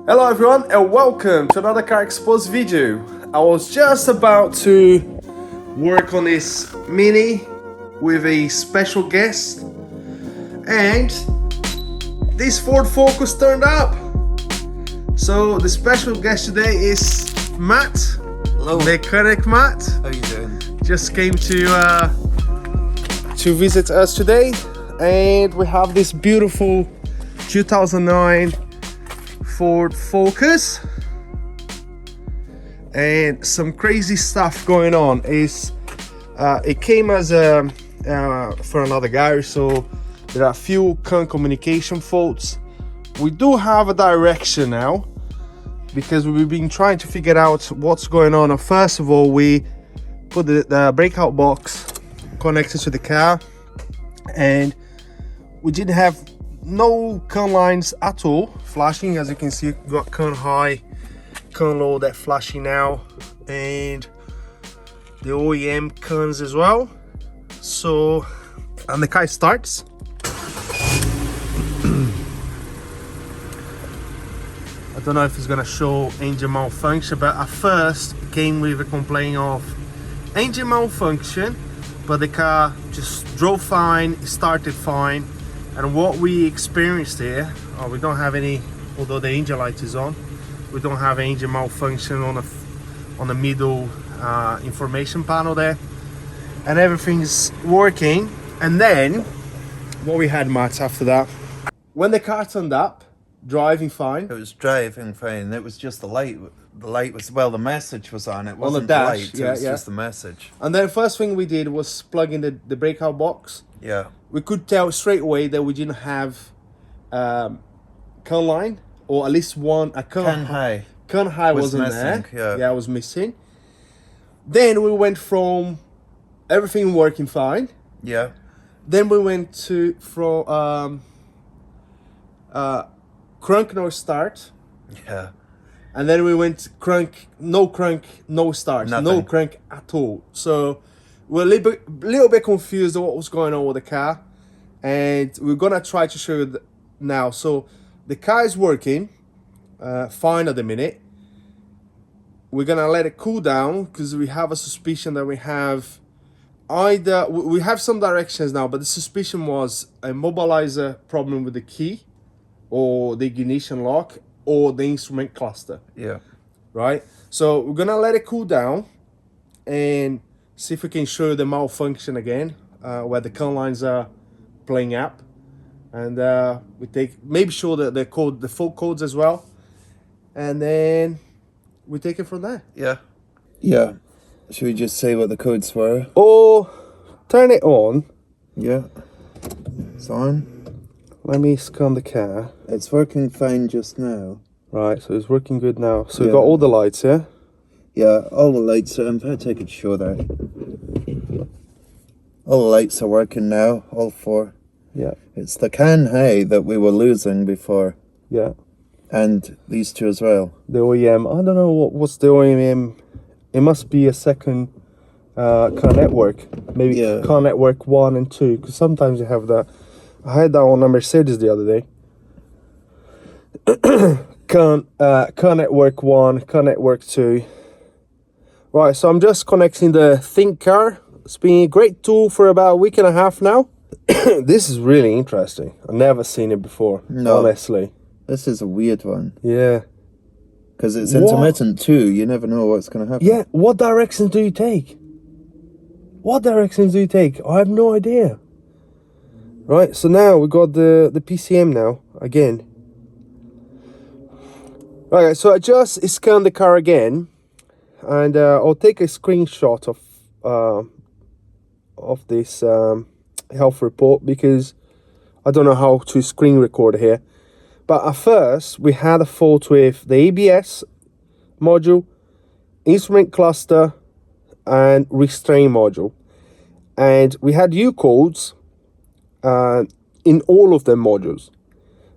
Hello everyone and welcome to another Carsexposed video. I was just about to work on this Mini with a special guest and this Ford Focus turned up. So the special guest today is Matt. Hello. Mechanic Matt. How you doing? Just came to visit us today and we have this beautiful 2009 Ford Focus and some crazy stuff going on. It came as for another guy, so there are a few communication faults. We do have a direction now because we've been trying to figure out what's going on. First of all, we put the breakout box connected to the car and we didn't have no con lines at all flashing. As you can see, we've got con high, con low that flashing now, and the OEM cons as well. So, and the car starts. I don't know if it's gonna show engine malfunction, but at first it came with a complaint of engine malfunction, but the car just drove fine, started fine. And what we experienced here, we don't have any, although the engine light is on, we don't have engine malfunction on the middle information panel there, and everything's working. And then what we had, Matt, after that, when the car turned up, driving fine. It was driving fine. It was just the light. The light was, well, the message was on. It wasn't on the dash, light. It was just the message. And then first thing we did was plug in the breakout box. Yeah. We could tell straight away that we didn't have con line, or at least one. Con high. Con high wasn't missing, there. Yeah, it was missing. Then we went from everything working fine. Yeah. Then we went from crank no start. Yeah. And then we went crank no start. Nothing. No crank at all. So we're a little bit confused on what was going on with the car, and we're gonna try to show you now. So the car is working fine at the minute. We're gonna let it cool down because we have a suspicion that we have some directions now, but the suspicion was a mobilizer problem with the key, or the ignition lock, or the instrument cluster. Yeah. Right? So we're gonna let it cool down and see if we can show you the malfunction again, where the con lines are playing up, and we maybe show the code, the full codes as well, and then we take it from there. Yeah. Yeah. Should we just say what the codes were? Or turn it on. Yeah. It's on. Let me scan the car. It's working fine just now. Right, so it's working good now. So we've got all the lights, yeah? Yeah, all the lights are, in fact I could show that. All the lights are working now, all four. Yeah. It's the can high that we were losing before. Yeah. And these two as well. The OEM, I don't know what's the OEM. It must be a second car network. Maybe car network 1 and 2, because sometimes you have that. I had that on a Mercedes the other day. Car network 1, car network 2. Right, so I'm just connecting the Think car. It's been a great tool for about a week and a half now. This is really interesting. I've never seen it before, honestly. This is a weird one. Yeah. Because it's intermittent too. You never know what's going to happen. Yeah, what directions do you take? What directions do you take? I have no idea. Right, so now we got the PCM now, again. Right, so I just scanned the car again, and I'll take a screenshot of this health report because I don't know how to screen record here. But at first, we had a fault with the ABS module, instrument cluster, and restraint module. And we had U codes in all of them modules,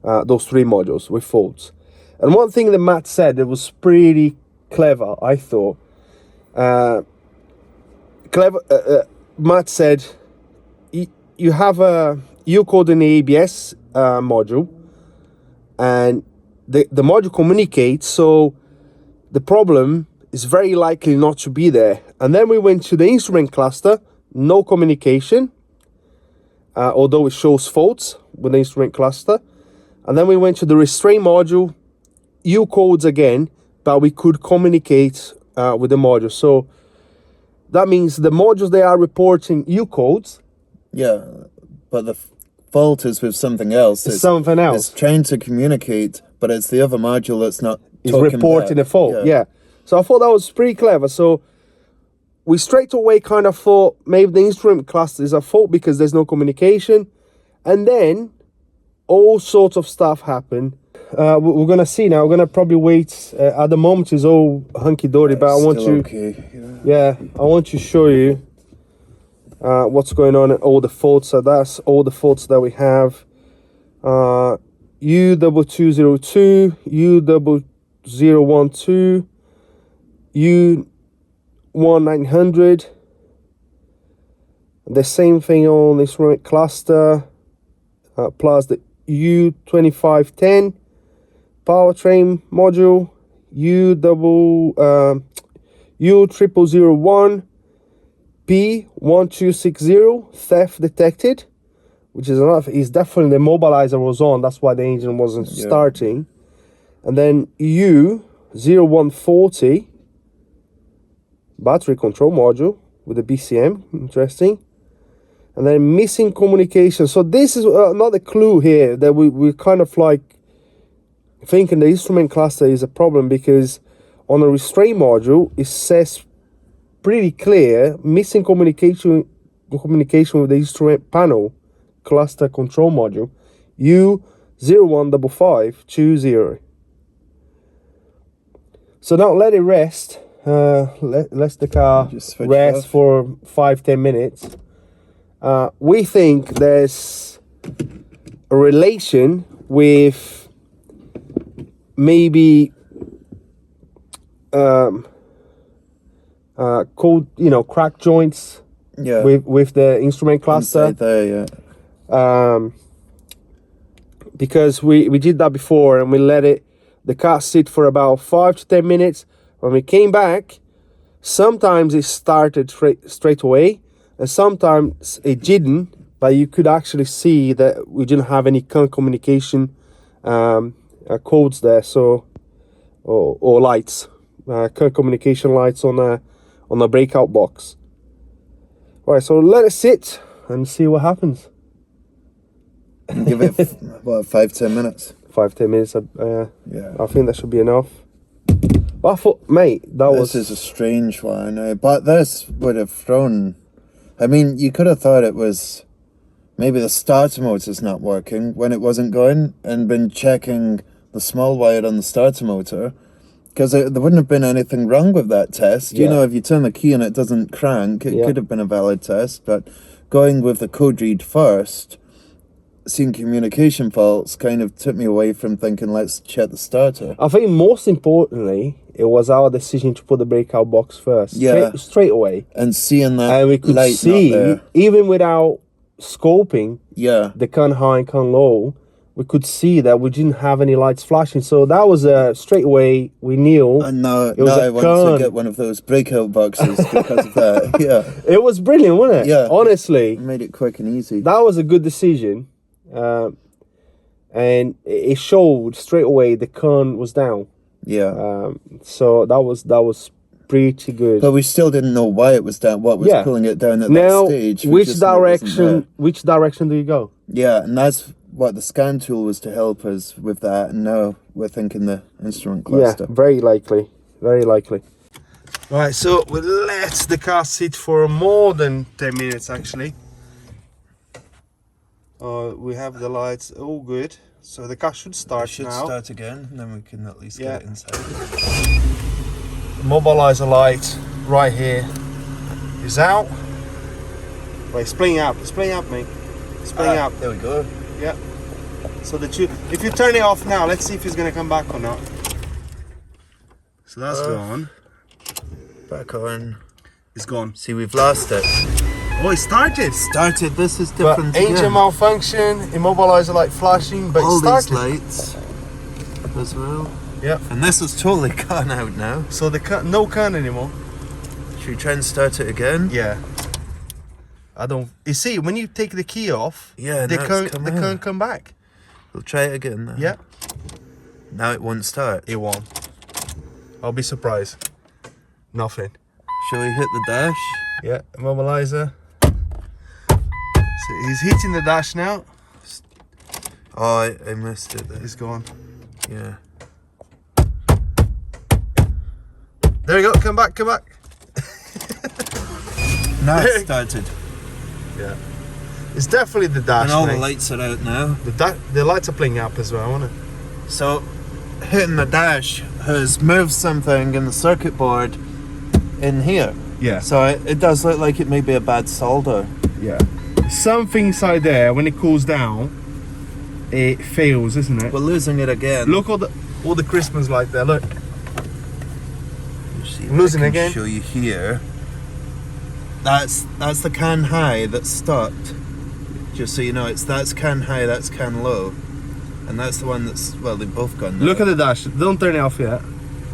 those three modules with faults. And one thing that Matt said that was pretty clever, I thought. Matt said, you have a U code in the ABS module, and the module communicates, so the problem is very likely not to be there. And then we went to the instrument cluster, no communication, although it shows faults with the instrument cluster. And then we went to the restraint module, U codes again, but we could communicate with the module. So that means the modules, they are reporting U codes. Yeah, but the fault is with something else. It's something else. It's trying to communicate, but it's the other module that's not It's reporting a fault, yeah. So I thought that was pretty clever. So we straight away kind of thought maybe the instrument cluster is a fault because there's no communication. And then all sorts of stuff happened. We're going to see now. We're going to probably wait. At the moment it's all hunky-dory, but I want to... Okay. Yeah, I want to show you what's going on and all the faults. So that's all the faults that we have. U2202 U2012 U1900. The same thing on this instrument cluster, plus the U2510 powertrain module, U0001 P1260 theft detected, which is enough. Is definitely the immobilizer was on, that's why the engine wasn't starting. And then U0140 battery control module with the BCM, interesting. And then missing communication. So this is another clue here that we kind of like thinking the instrument cluster is a problem, because on a restraint module it says pretty clear missing communication with the instrument panel cluster control module, U015520. So now let it rest. Let the car rest for 5-10 minutes. We think there's a relation with maybe cold, crack joints with the instrument cluster. Inside there, because we did that before and we let the car sit for about 5 to 10 minutes. When we came back, sometimes it started straight away and sometimes it didn't, but you could actually see that we didn't have any communication codes there, so or lights, communication lights on a breakout box. All right, so let it sit and see what happens. Give it 5-10 minutes. 5-10 minutes. Yeah, I think that should be enough. But I thought, mate, this is a strange one. But this would have thrown. I mean, you could have thought it was maybe the starter motor's not working when it wasn't going, and been checking the small wire on the starter motor, because there wouldn't have been anything wrong with that test. Yeah. If you turn the key and it doesn't crank, it could have been a valid test. But going with the code read first, seeing communication faults kind of took me away from thinking, let's check the starter. I think most importantly, it was our decision to put the breakout box first. Straight away. And seeing that and we could light see, not there. even without scoping the con high and con low, we could see that we didn't have any lights flashing. So that was straight away, we knew. And now it was I want to get one of those breakout boxes because of that. Yeah. It was brilliant, wasn't it? Yeah. Honestly. It made it quick and easy. That was a good decision. And it showed straight away the con was down. Yeah. So that was pretty good. But we still didn't know why it was down, what was pulling it down at that stage. Which direction do you go? Yeah, and that's what the scan tool was to help us with that. And now we're thinking the instrument cluster. Yeah, very likely. Very likely. Right, so we let the car sit for more than 10 minutes actually. We have the lights all good, so the car should start now. Start again, and then we can at least get it inside. Immobilizer light right here is out. Wait, it's playing up, mate. It's playing up. There we go. Yeah. So if you turn it off now, let's see if it's gonna come back or not. So that's gone. Back on. It's gone. See, we've lost it. Oh, it started. Started. This is different. But engine malfunction, immobilizer light flashing, but all it started. These lights. up as well. Yep. And this is totally cut out now. So no can anymore. Should we try and start it again? Yeah. I don't. You see, when you take the key off, Yeah, they now can't come back. We'll try it again now. Yeah. Now it won't start. It won't. I'll be surprised. Nothing. Shall we hit the dash? Yeah, immobilizer. So he's hitting the dash now. Oh, I missed it there. He's gone. Yeah. There you go. Come back. Come back. Now it started. Yeah. It's definitely the dash. And all mate. the lights are out now. The lights are playing up as well, aren't it? So, hitting the dash has moved something in the circuit board in here. Yeah. So it does look like it may be a bad solder. Yeah. Something inside there, when it cools down, it fails, isn't it? We're losing it again. Look all the Christmas light there. Look. See if Losing I can again. show you here. That's the can high that's stopped. Just so you know, that's can high, that's can low. And that's the one that's, well, they've both gone now. Look at the dash. Don't turn it off yet.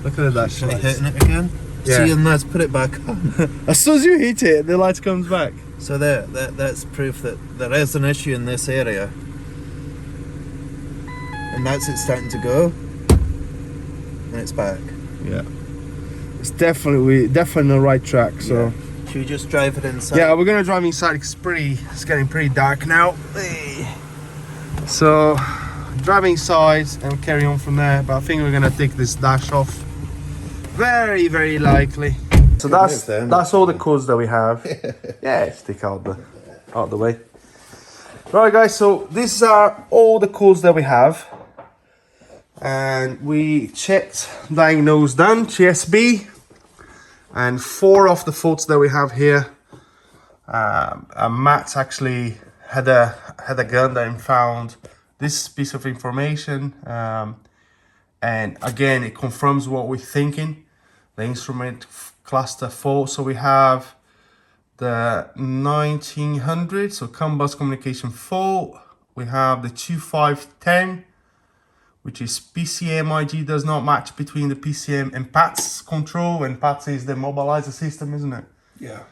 Look at the dash. Try lights. hitting it again. Yeah. See, and let's put it back on. As soon as you hit it, the light comes back. So that's proof that there is an issue in this area. And that's it starting to go. And it's back. Yeah. It's definitely on the right track. So. Yeah. Should we just drive it inside? Yeah, we're gonna drive inside. It's getting pretty dark now. So, drive inside and carry on from there. But I think we're gonna take this dash off. Very, very likely. So that's all the codes that we have. Yeah, stick out the way. Right, guys. So these are all the codes that we have, and we checked, diagnosed, done GSB. And 4 of the faults that we have here, Matt actually had a gun and found this piece of information, and again it confirms what we're thinking. The instrument cluster fault. So we have the 1900, so CAN bus communication fault. We have the 2510. Which is PCM IG does not match between the PCM and PATS control, and PATS is the mobilizer system, isn't it? Yeah.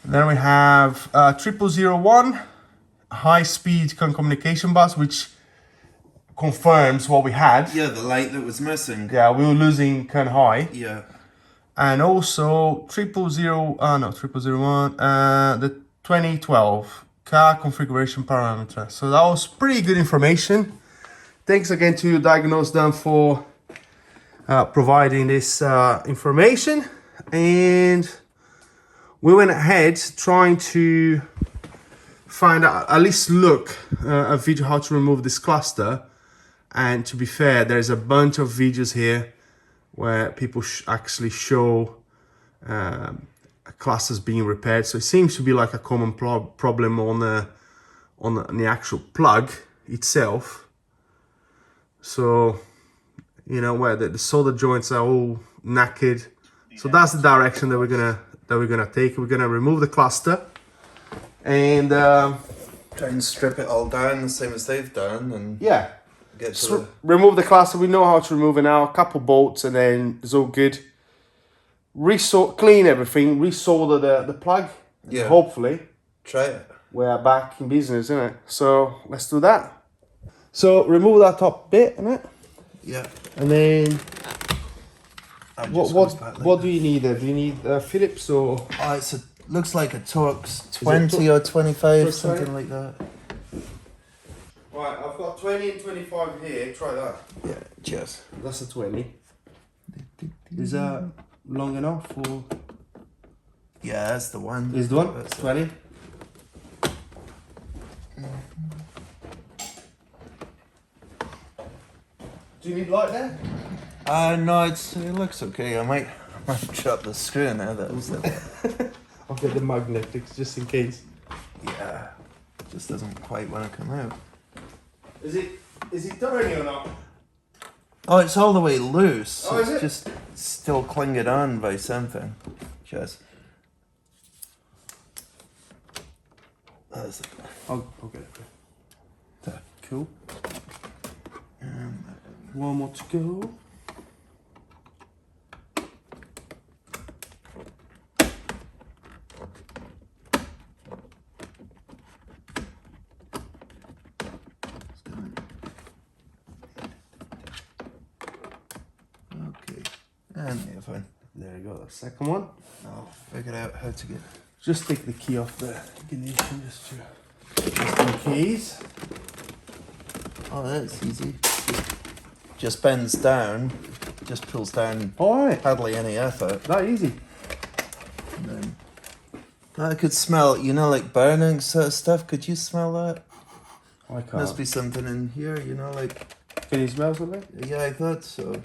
And then we have 0001 high speed CAN communication bus, which confirms what we had. Yeah, the light that was missing. Yeah, we were losing CAN high. Yeah. And also 0001 the 2012 car configuration parameter. So that was pretty good information. Thanks again to Diagnose Done for providing this information, and we went ahead trying to find out, at least look a video how to remove this cluster. And to be fair, there's a bunch of videos here where people actually show clusters being repaired. So it seems to be like a common problem on the actual plug itself. So, you know, where the solder joints are all knackered. So that's the direction that we're gonna take. We're gonna remove the cluster and Try and strip it all down the same as they've done, and yeah, get to remove the cluster. We know how to remove it now. A couple bolts and then it's all good. Clean everything. Resolder the plug. Yeah. Hopefully, try it. we're back in business, isn't it? So let's do that. So remove that top bit, innit? Yeah. And then What what do you need there? Do you need Phillips or? Oh, looks like a Torx 20 or 25, something like that. Right, I've got 20 and 25 here. Try that. Yeah, cheers. That's a 20. Is that long enough or? Yeah, that's the one. Is the one? That's 20. Do you need light there? No, it looks okay. I might drop the screw now. That was the I'll get the magnetics just in case. yeah, just doesn't quite want to come out. Is it turning or not? Oh, it's all the way loose. Oh, is It's it? just still clinging on by something. Just. That's it. I'll get it. There. Cool. One more to go. Okay, and the other one. There you go, the second one. I'll figure out how to get. Just take the key off the ignition just in case. Oh, that's easy. Just bends down, just pulls down. Alright. Hardly any effort. That easy. And then I could smell, you know, like burning sort of stuff. Could you smell that? I can't. Must be something in here, you know, like. Can you smell something? Yeah, I thought so.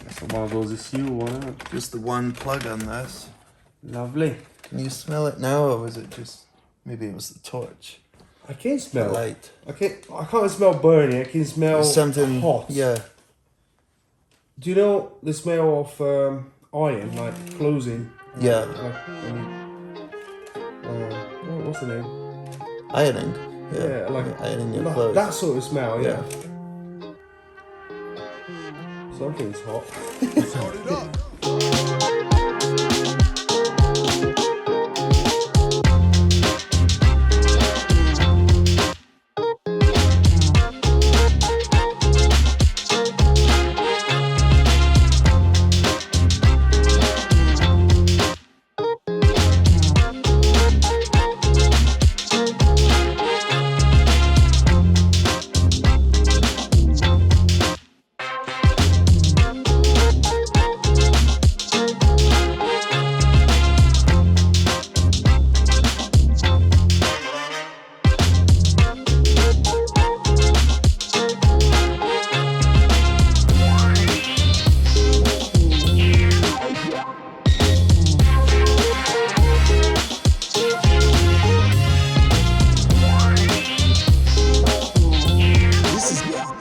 That's one of those is you one, isn't it? Just the one plug on this. Lovely. Can you smell it now, or was it just maybe it was the torch? I can The smell. light. I can't smell burning. I can smell Something hot. Yeah. Do you know the smell of iron, like closing? Yeah. Like when you, what's the name? Ironing. Yeah, like ironing your like clothes. that sort of smell. Yeah. Yeah. Something's hot. Start it up.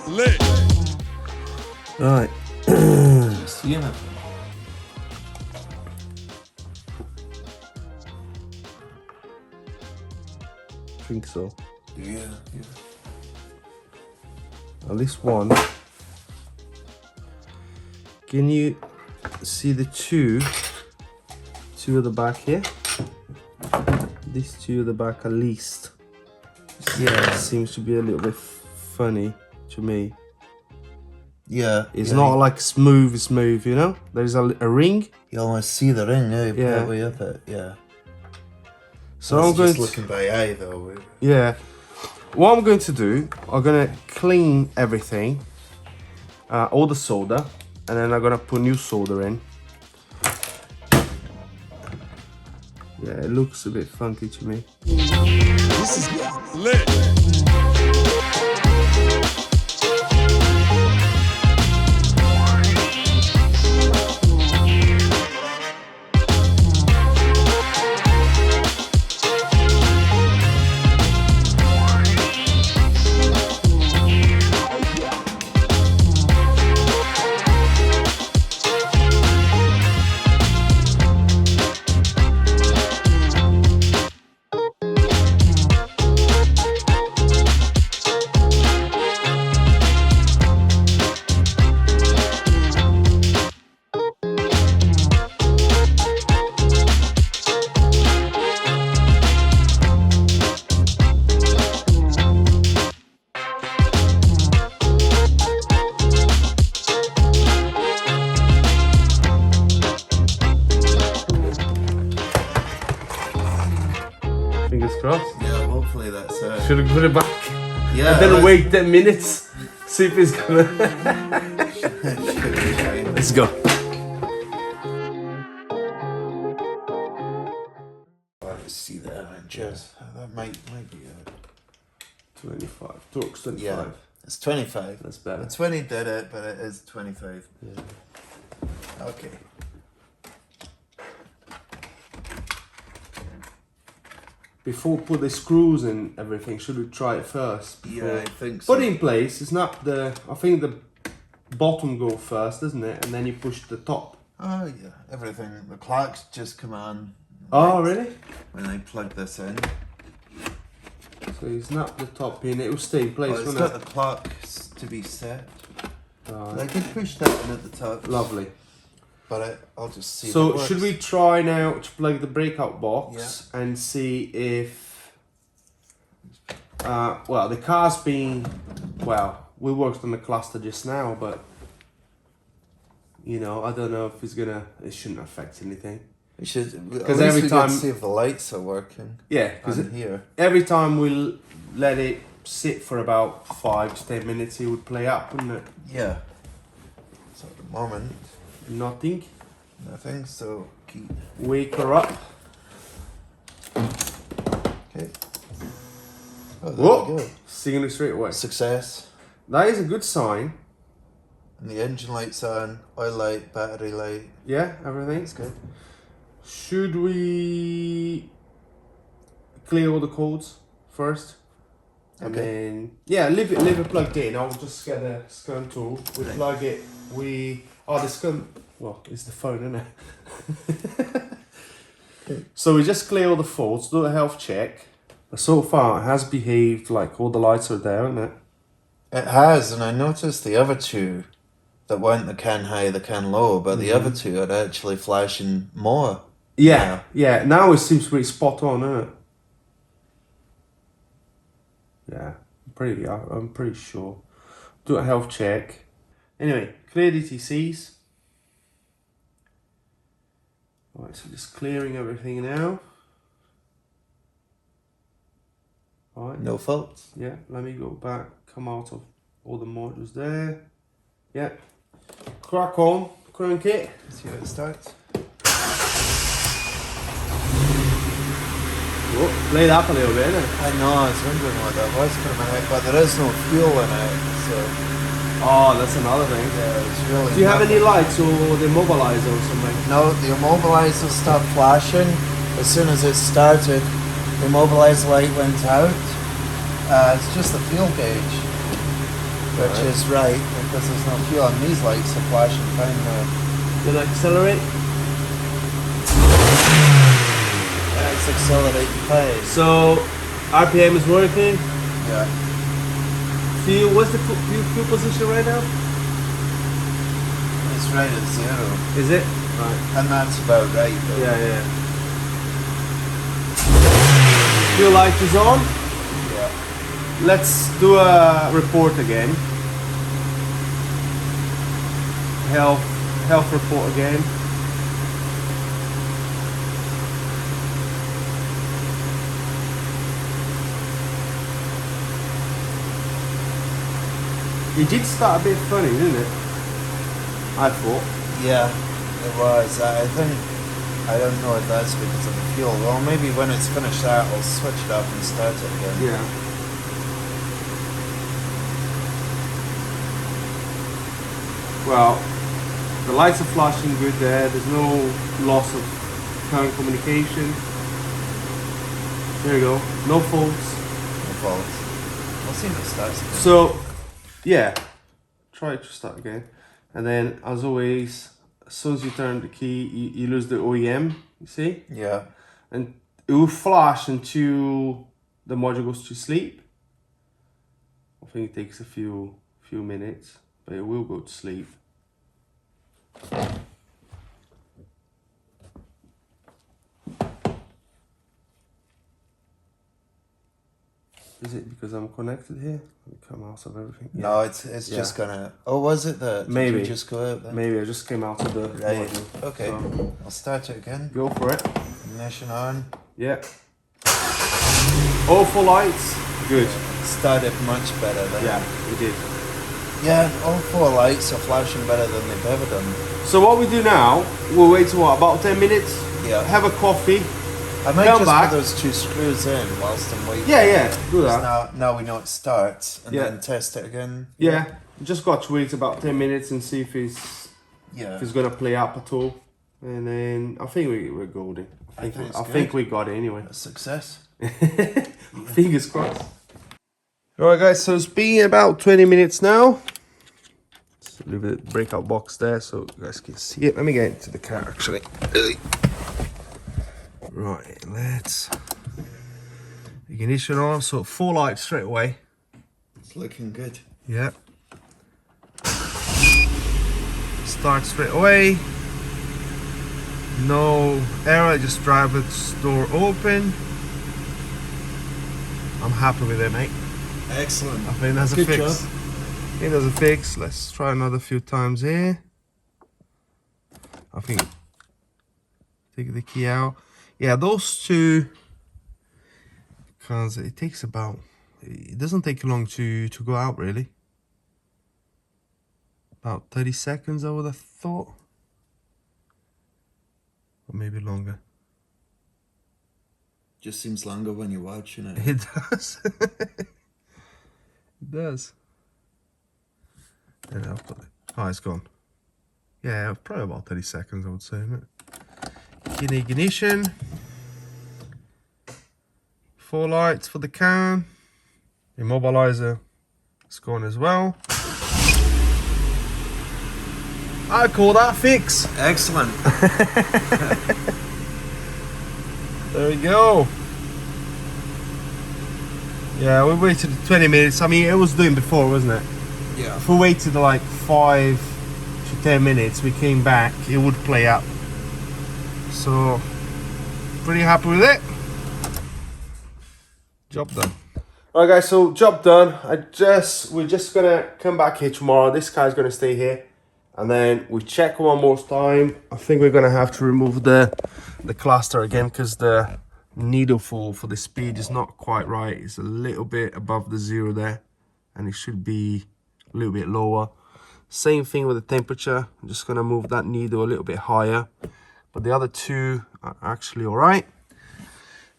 Lit. Right. Just, you know. I think so. Yeah. At least one. Can you see the two at the back here? These two at the back at least. Yeah. Seems to be a little bit funny to me. Yeah. It's yeah. not like smooth, you know? There's a ring. You almost see the ring, yeah. Yeah. Partway up it, yeah. So That's I'm going just looking by eye though. yeah. What I'm going to do, I'm gonna clean everything, all the solder, and then I'm gonna put new solder in. Yeah, it looks a bit funky to me. This is lit. Fingers crossed. Yeah, hopefully that's Should have put it back. yeah. And then that's- wait 10 minutes. See if it's gonna. Let's go. Let's see the Avengers. That might be it. 25. Torx 25. Yeah. It's 25. That's better. The 20 did it, but it is 25. Yeah. Okay. Before we put the screws and everything, should we try it first? Yeah, I think so. Put it in place. It's not the. I think the bottom go first, doesn't it? And then you push the top. Oh yeah, everything. The clocks just come on. Oh, really? When I plug this in. So you snap the top pin, it will stay in place, Oh, it's won't got it? the plugs to be set. Right. I can push that in at the top. Lovely. But I'll just see. So if it should we works. try now to plug the breakout box and see if well, the car's been, well, we worked on the cluster just now, but you know, I don't know if it shouldn't affect anything. We should, because every every time time, see if the lights are working. yeah, because On here. every time we let it sit for about 5 to 10 minutes, it would play up, wouldn't it? Yeah. So at the moment, Nothing. nothing. So keep. Wake her up. Okay. Oh, there Whoa! we go. Signal straight away. Success. That is a good sign. And the engine light's on. Oil light, battery light. Yeah, everything's Good. Should we clear all the codes first? And then, yeah, leave it plugged in. I'll just get a scan tool. We plug it. The scan. Well, it's the phone, isn't it? So we just clear all the faults, do a health check. But so far, it has behaved like all the lights are there, isn't it? It has, and I noticed the other two that weren't the can high, the can low, but the other two are actually flashing more. Yeah, yeah. Now it seems pretty spot on, isn't it? Yeah, I'm pretty sure. Do a health check. Anyway, clear DTCs. Alright, so just clearing everything now. Alright. No faults. Yeah, let me go back, come out of all the modules there. Yeah. Crack on, crank it. See how it starts. Oh, played up a little bit, innit? I know, I was wondering what that was for a minute, but there is no fuel in it, so Oh, that's another thing. yeah, it's really. Do you have any nothing. lights or the immobilizer or something? No, the immobilizer stopped flashing as soon as it started. The immobilizer light went out. It's just the fuel gauge, which is right because there's no fuel, and these lights are flashing fine now. Did I accelerate? It's accelerating fine. So, RPM is working. Yeah. Fuel, what's the fuel position right now? It's right at 0. Is it? Right. And that's about right. Though. Yeah. Fuel light is on. Yeah. Let's do a report again. Health report again. It did start a bit funny, didn't it? I thought. Yeah, it was. I think, I don't know if that's because of the fuel. Well, maybe when it's finished that, I'll switch it up and start it again. Yeah. Well, the lights are flashing good there. There's no loss of current communication. There you go. No faults. No faults. We'll see if it starts again. So, yeah. Try to start again. And then, as always, as soon as you turn the key, you lose the OEM, you see? Yeah. And it will flash until the module goes to sleep. I think it takes a few minutes, but it will go to sleep. Is it because I'm connected here? Let me come out of everything. No, it's just gonna. Oh, was it that? Maybe. Did you just go out there? Maybe I just came out of the Right. module. Okay. So, I'll start it again. go for it. Ignition on. Yeah. All 4 lights. Good. Started much better then. Yeah, we did. Yeah, all 4 lights are flashing better than they've ever done. So what we do now, we'll wait to what, about 10 minutes? Yeah. Have a coffee. I might Come just back. put those 2 screws in whilst I'm waiting. Yeah, do that. Now we know it starts, and Yeah. then test it again. Yeah, just got to wait about 10 minutes and see if it's gonna play up at all. And then I think we're golden. I think we got it anyway. A success. Fingers crossed. Alright guys, so it's been about 20 minutes now. Just leave the breakout box there so you guys can see it. Let me get into the car actually. Right, let's Ignition on, so full light straight away. It's looking good. Yeah. Start straight away. No error, just driver's door open. I'm happy with it, mate. Excellent. I think that's a Good fix. job. I think that's a fix. Let's try another few times here. I think take the key out. Yeah, those two, because it takes about, it doesn't take long to go out really. About 30 seconds I would have thought. Or maybe longer. Just seems longer when you're watching it. It does. It does. And I'll put it. Oh, it's gone. Yeah, probably about 30 seconds I would say, isn't it? Ignition. Four lights for the can. Immobilizer is gone as well. I call that fix. Excellent. There we go. Yeah, we waited 20 minutes. I mean, it was doing before, wasn't it? Yeah. If we waited like 5 to 10 minutes, we came back, it would play up. So, pretty happy with it. Job done. Alright guys, so job done. We're just gonna come back here tomorrow. This guy's gonna stay here. And then we check one more time. I think we're gonna have to remove the cluster again because the needle for the speed is not quite right. It's a little bit above the 0 there, and it should be a little bit lower. Same thing with the temperature. I'm just gonna move that needle a little bit higher, but the other two are actually all right.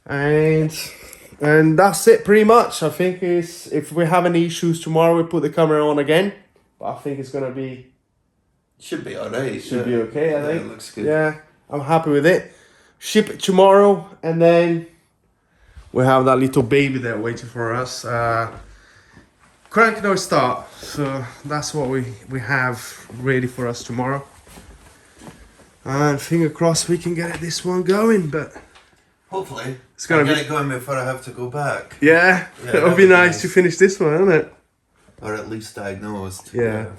And that's it pretty much. I think is if we have any issues tomorrow, we put the camera on again. But I think it's gonna be. Should be alright. Should be okay, I think. It looks good. Yeah, I'm happy with it. Ship it tomorrow, and then we have that little baby there waiting for us. Crank no start. So that's what we have ready for us tomorrow. And finger crossed we can get this one going, but Hopefully. it's gonna get be it going before I have to go back. yeah, Yeah, it'll that be would be nice nice. to finish this one, isn't it? Or at least diagnosed. Yeah.